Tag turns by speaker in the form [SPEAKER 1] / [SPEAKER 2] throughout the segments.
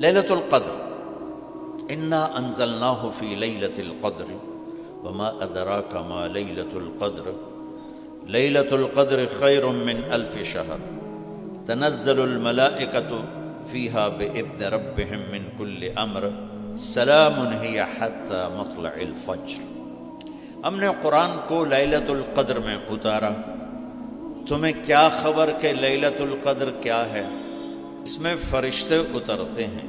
[SPEAKER 1] لیلۃ القدر، انا انزلناہ فی لیلۃ القدر وما ادراک ما لیلۃ القدر لیلۃ القدر خیر من الف شہر تنزل الملائکۃ فیہا باذن ربہم من کل امر سلام ہی حتی مطلع الفجر۔ ہم نے قرآن کو لیلۃ القدر میں اتارا، تمہیں کیا خبر کہ لیلۃ القدر کیا ہے؟ اس میں فرشتے اترتے ہیں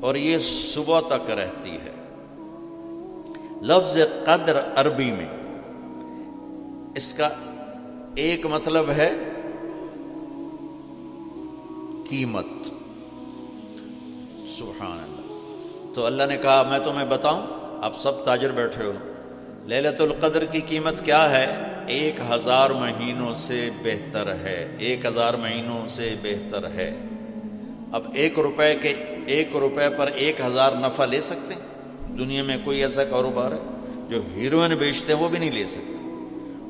[SPEAKER 1] اور یہ صبح تک رہتی ہے۔ لفظ قدر عربی میں اس کا ایک مطلب ہے قیمت، سبحان اللہ۔ تو اللہ نے کہا میں تمہیں بتاؤں، آپ سب تاجر بیٹھے ہو، لیلۃ القدر کی قیمت کیا ہے؟ 1000 مہینوں سے بہتر ہے، 1000 مہینوں سے بہتر ہے۔ اب 1 روپے پر 1000 نفع لے سکتے ہیں؟ دنیا میں کوئی ایسا کاروبار ہے؟ جو ہیروئن بیچتے ہیں وہ بھی نہیں لے سکتے۔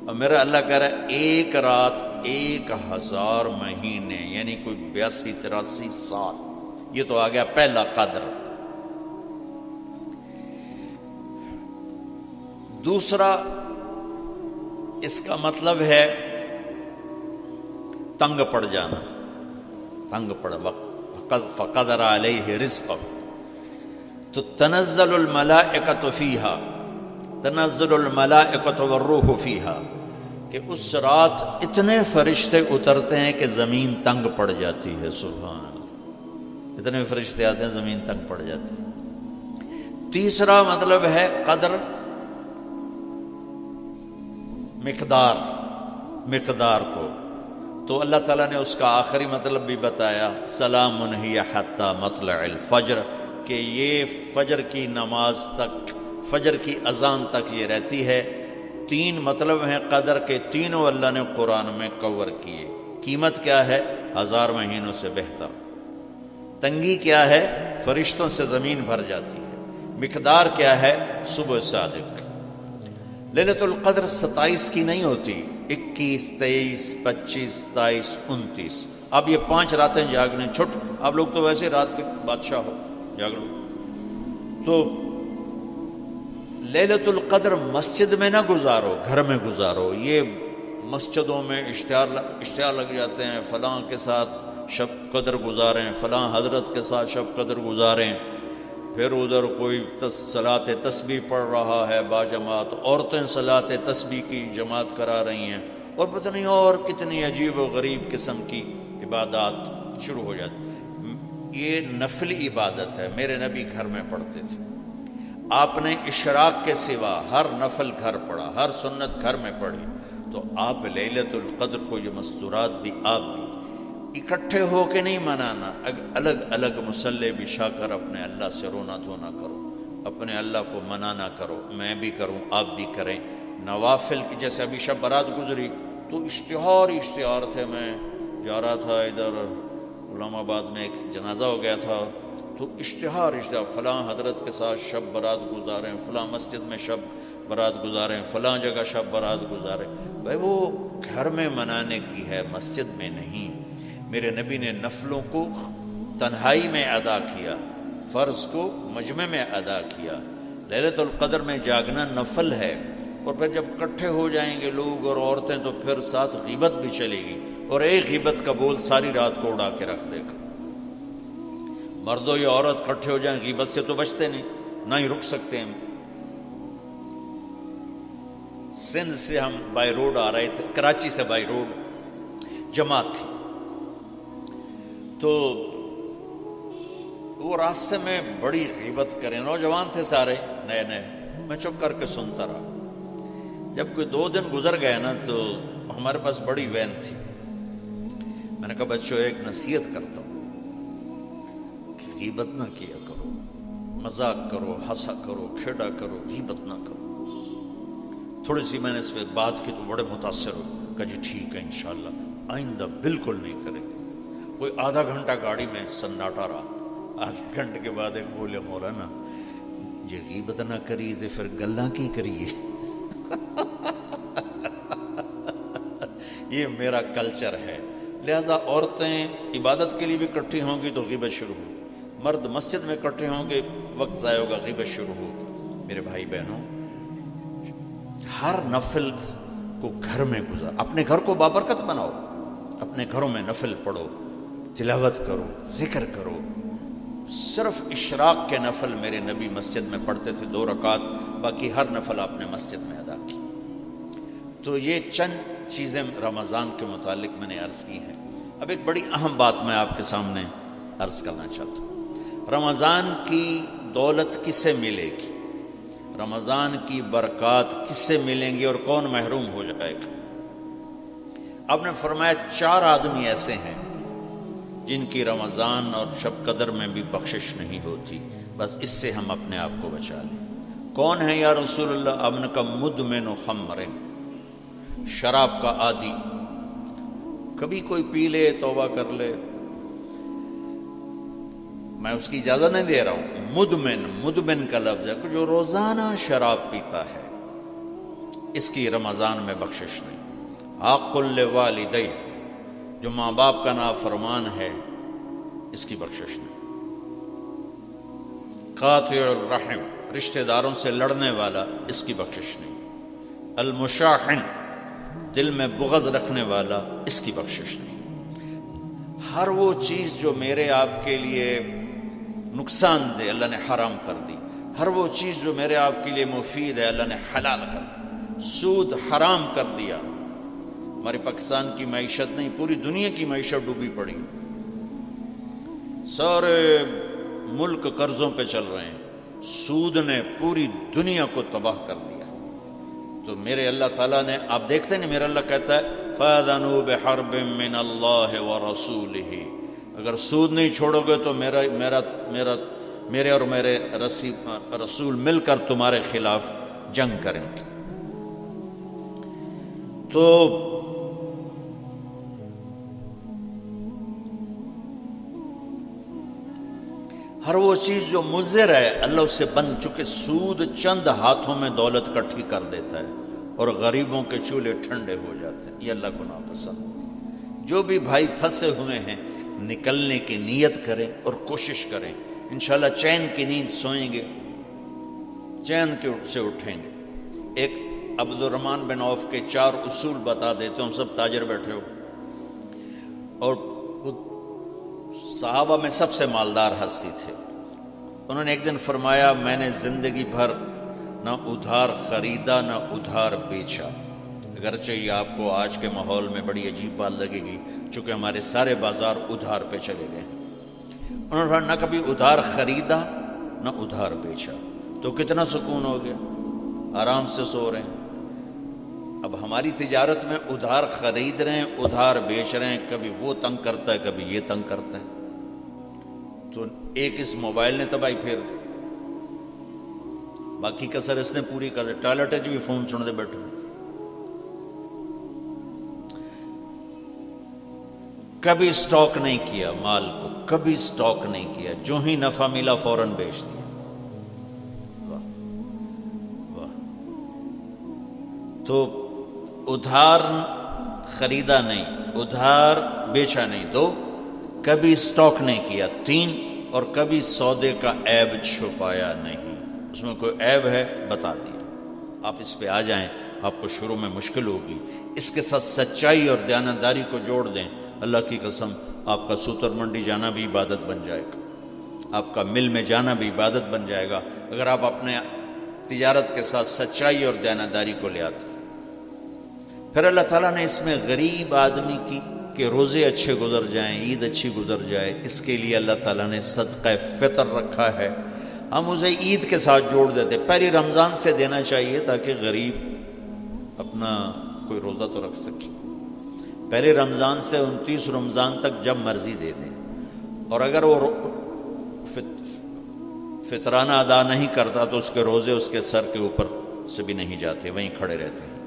[SPEAKER 1] اور میرا اللہ کہہ رہا ہے 1 رات 1000 مہینے، یعنی کوئی 82-83 سال۔ یہ تو آ گیا پہلا قدر۔ دوسرا اس کا مطلب ہے تنگ پڑ جانا، تنگ پڑ وقت فقدر علیہ رزقہ۔ تو تنزل الملائکۃ فیہا، تنزل الملائکۃ والروح فیہا، کہ اس رات اتنے فرشتے اترتے ہیں کہ زمین تنگ پڑ جاتی ہے، سبحان اللہ، اتنے فرشتے آتے ہیں زمین تنگ پڑ جاتی ہے۔ تیسرا مطلب ہے قدر، مقدار کو، تو اللہ تعالیٰ نے اس کا آخری مطلب بھی بتایا، سلام ہی حتی مطلع الفجر، کہ یہ فجر کی نماز تک، فجر کی اذان تک یہ رہتی ہے۔ 3 مطلب ہیں قدر کے، تینوں اللہ نے قرآن میں کور کیے۔ قیمت کیا ہے؟ 1000 مہینوں سے بہتر۔ تنگی کیا ہے؟ فرشتوں سے زمین بھر جاتی ہے۔ مقدار کیا ہے؟ صبح صادق۔ لیلۃ القدر 27 کی نہیں ہوتی، 21، 23، 25، 27، 29۔ اب یہ 5 راتیں جاگنے چھٹ، آپ لوگ تو ویسے رات کے بادشاہ ہو، جاگ لو۔ تو لیلۃ القدر مسجد میں نہ گزارو، گھر میں گزارو۔ یہ مسجدوں میں اشتہار لگ جاتے ہیں، فلاں کے ساتھ شب قدر گزاریں، فلاں حضرت کے ساتھ شب قدر گزاریں، پھر ادھر کوئی صلاۃ تسبیح پڑھ رہا ہے باجماعت، عورتیں صلاۃ تسبیح کی جماعت کرا رہی ہیں، اور پتہ نہیں اور کتنی عجیب و غریب قسم کی عبادات شروع ہو جاتی۔ یہ نفلی عبادت ہے، میرے نبی گھر میں پڑھتے تھے۔ آپ نے اشراق کے سوا ہر نفل گھر پڑھا، ہر سنت گھر میں پڑھی۔ تو آپ لیلۃ القدر کو یہ مستورات بھی آپ بھی اکٹھے ہو کے نہیں منانا، الگ الگ مصلی بچھا کر اپنے اللہ سے رونا دھونا کرو، اپنے اللہ کو منانا کرو، میں بھی کروں، آپ بھی کریں۔ نوافل کی جیسے ابھی شب برات گزری تو اشتہار تھے، میں جا رہا تھا ادھر علامہ آباد میں ایک جنازہ ہو گیا تھا، تو اشتہار فلاں حضرت کے ساتھ شب برات گزاریں، فلاں مسجد میں شب برات گزاریں، فلاں جگہ شب برات گزاریں۔ بھائی وہ گھر میں منانے کی ہے، مسجد میں نہیں۔ میرے نبی نے نفلوں کو تنہائی میں ادا کیا، فرض کو مجمع میں ادا کیا۔ لیلۃ القدر میں جاگنا نفل ہے، اور پھر جب اکٹھے ہو جائیں گے لوگ اور عورتیں تو پھر ساتھ غیبت بھی چلے گی، اور ایک غیبت کا بول ساری رات کو اڑا کے رکھ دے گا۔ مردوں یا عورت اکٹھے ہو جائیں، غیبت سے تو بچتے نہیں، نہ ہی رک سکتے ہیں۔ سندھ سے ہم بائی روڈ آ رہے تھے، کراچی سے بائی روڈ جماعت تھی، تو وہ راستے میں بڑی غیبت کریں، نوجوان تھے سارے نئے نئے، میں چپ کر کے سنتا رہا۔ جب کوئی 2 دن گزر گئے نا تو ہمارے پاس بڑی وین تھی، میں نے کہا بچوں ایک نصیحت کرتا ہوں کہ غیبت نہ کیا کرو، مذاق کرو، ہنسا کرو، کھیڑا کرو، غیبت نہ کرو۔ تھوڑی سی میں نے اس پہ بات کی تو بڑے متاثر ہوئے، کہا جی ٹھیک ہے انشاءاللہ آئندہ بالکل نہیں کریں گے۔ کوئی آدھا گھنٹہ گاڑی میں سناٹا رہا، آدھے گھنٹے کے بعد ایک بولے مولانا یہ غیبت نہ کری تو پھر گلاں کی کریے یہ میرا کلچر ہے. لہذا عورتیں عبادت کے لیے بھی اکٹھی ہوں گی تو غیبت شروع ہوگی، مرد مسجد میں اکٹھے ہوں گے وقت ضائع ہوگا، غیبت شروع ہوگی. میرے بھائی بہنوں، ہر نفل کو گھر میں گزار، اپنے گھر کو بابرکت بناؤ، اپنے گھروں میں نفل پڑھو، تلاوت کرو، ذکر کرو. صرف اشراق کے نفل میرے نبی مسجد میں پڑھتے تھے 2 رکعت، باقی ہر نفل آپ نے مسجد میں ادا کی. تو یہ چند چیزیں رمضان کے متعلق میں نے عرض کی ہیں. اب ایک بڑی اہم بات میں آپ کے سامنے عرض کرنا چاہتا ہوں. رمضان کی دولت کس سے ملے گی؟ رمضان کی برکات کس سے ملیں گی اور کون محروم ہو جائے گا؟ آپ نے فرمایا 4 آدمی ایسے ہیں جن کی رمضان اور شب قدر میں بھی بخشش نہیں ہوتی، بس اس سے ہم اپنے آپ کو بچا لیں. کون ہے یا رسول اللہ؟ آپ نے کہا مدمن خمر، شراب کا عادی. کبھی کوئی پی لے توبہ کر لے، میں اس کی اجازت نہیں دے رہا ہوں. مدمن کا لفظ ہے جو روزانہ شراب پیتا ہے، اس کی رمضان میں بخشش نہیں. حق لوالدیہ، جو ماں باپ کا نافرمان ہے، اس کی بخشش نہیں. قاطع الرحم، رشتہ داروں سے لڑنے والا، اس کی بخشش نہیں. المشاحن، دل میں بغض رکھنے والا، اس کی بخشش نہیں. ہر وہ چیز جو میرے آپ کے لیے نقصان دے اللہ نے حرام کر دی، ہر وہ چیز جو میرے آپ کے لیے مفید ہے اللہ نے حلال کر دی. سود حرام کر دیا. ہمارے پاکستان کی معیشت نہیں، پوری دنیا کی معیشت ڈوبی پڑی، سارے ملک قرضوں پہ چل رہے ہیں. سود نے پوری دنیا کو تباہ کر دیا. تو میرے اللہ تعالیٰ نے، آپ دیکھتے ہیں میرا اللہ کہتا ہے فَأَذَنُوا بِحَرْبٍ مِّنَ اللَّهِ وَرَسُولِهِ، اگر سود نہیں چھوڑو گے تو میرے اور میرے رسول مل کر تمہارے خلاف جنگ کریں گے. تو ہر وہ چیز جو مضر ہے اللہ اس سے بند، چونکہ سود چند ہاتھوں میں دولت اکٹھی کر دیتا ہے اور غریبوں کے چولہے ٹھنڈے ہو جاتے ہیں. یہ اللہ کو ناپسند. جو بھی بھائی پھنسے ہوئے ہیں نکلنے کی نیت کریں اور کوشش کریں، انشاءاللہ چین کی نیند سوئیں گے، چین سے اٹھیں گے. ایک عبد الرحمن بن عوف کے 4 اصول بتا دیتے. ہم سب تاجر بیٹھے ہو، اور صحابہ میں سب سے مالدار ہستی تھے. انہوں نے ایک دن فرمایا میں نے زندگی بھر نہ ادھار خریدا نہ ادھار بیچا. اگرچہ یہ آپ کو آج کے ماحول میں بڑی عجیب بات لگے گی، چونکہ ہمارے سارے بازار ادھار پہ چلے گئے ہیں. انہوں نے نہ کبھی ادھار خریدا نہ ادھار بیچا. تو کتنا سکون ہو گیا، آرام سے سو رہے ہیں. اب ہماری تجارت میں ادھار خرید رہے ہیں، ادھار بیچ رہے ہیں، کبھی وہ تنگ کرتا ہے کبھی یہ تنگ کرتا ہے. تو ایک اس موبائل نے تباہی پھیر دی، باقی کسر اس نے پوری کر دی. ٹوائلٹ بھی فون سن دے بیٹھے. کبھی سٹاک نہیں کیا مال کو، کبھی سٹاک نہیں کیا، جو ہی نفع ملا فوراً بیچ دیا. واہ واہ. تو ادھار خریدا نہیں، ادھار بیچا نہیں، 2 کبھی سٹاک نہیں کیا، 3 اور کبھی سودے کا عیب چھپایا نہیں. اس میں کوئی عیب ہے بتا دیا. آپ اس پہ آ جائیں، آپ کو شروع میں مشکل ہوگی. اس کے ساتھ سچائی اور دیانتداری کو جوڑ دیں، اللہ کی قسم آپ کا سوتر منڈی جانا بھی عبادت بن جائے گا، آپ کا مل میں جانا بھی عبادت بن جائے گا، اگر آپ اپنے تجارت کے ساتھ سچائی اور دیانتداری کو لے آتے. پھر اللہ تعالیٰ نے اس میں غریب آدمی کے روزے اچھے گزر جائیں، عید اچھی گزر جائے، اس کے لیے اللہ تعالیٰ نے صدقہ فطر رکھا ہے. ہم اسے عید کے ساتھ جوڑ دیتے. پہلی رمضان سے دینا چاہیے تاکہ غریب اپنا کوئی روزہ تو رکھ سکے. پہلے رمضان سے 29 رمضان تک جب مرضی دے دیں. اور اگر وہ فطرانہ ادا نہیں کرتا تو اس کے روزے اس کے سر کے اوپر سے بھی نہیں جاتے، وہیں کھڑے رہتے ہیں.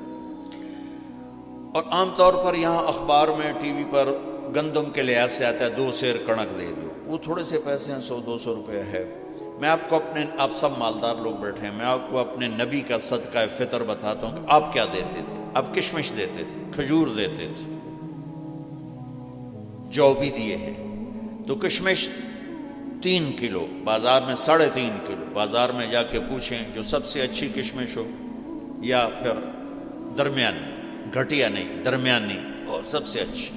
[SPEAKER 1] اور عام طور پر یہاں اخبار میں ٹی وی پر گندم کے لحاظ سے آتا ہے 2 سیر کڑک دے دو. وہ تھوڑے سے پیسے ہیں، 100-200 روپے ہے. میں آپ کو آپ سب مالدار لوگ بیٹھے ہیں، میں آپ کو اپنے نبی کا صدقہ فطر بتاتا ہوں کہ آپ کیا دیتے تھے. آپ کشمش دیتے تھے، کھجور دیتے تھے، جو بھی دیے ہیں. تو کشمش 3 کلو، بازار میں 3.5 کلو. بازار میں جا کے پوچھیں جو سب سے اچھی کشمش ہو، یا پھر درمیانی، گھٹیا نہیں، درمیانی اور سب سے اچھی،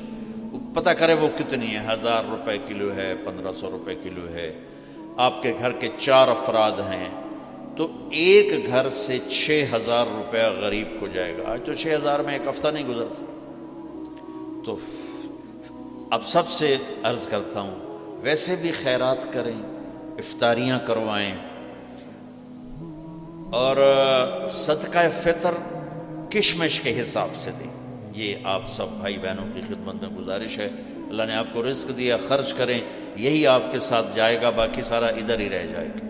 [SPEAKER 1] پتہ کرے وہ کتنی ہے. 1000 روپے کلو ہے، 1500 روپے کلو ہے. آپ کے گھر کے 4 افراد ہیں تو ایک گھر سے 6000 روپے غریب کو جائے گا. آج تو 6000 میں ایک ہفتہ نہیں گزرتا. تو اب سب سے عرض کرتا ہوں، ویسے بھی خیرات کریں، افطاریاں کروائیں، اور صدقہ فطر کشمش کے حساب سے دیں. یہ آپ سب بھائی بہنوں کی خدمت میں گزارش ہے. اللہ نے آپ کو رزق دیا، خرچ کریں، یہی آپ کے ساتھ جائے گا، باقی سارا ادھر ہی رہ جائے گا.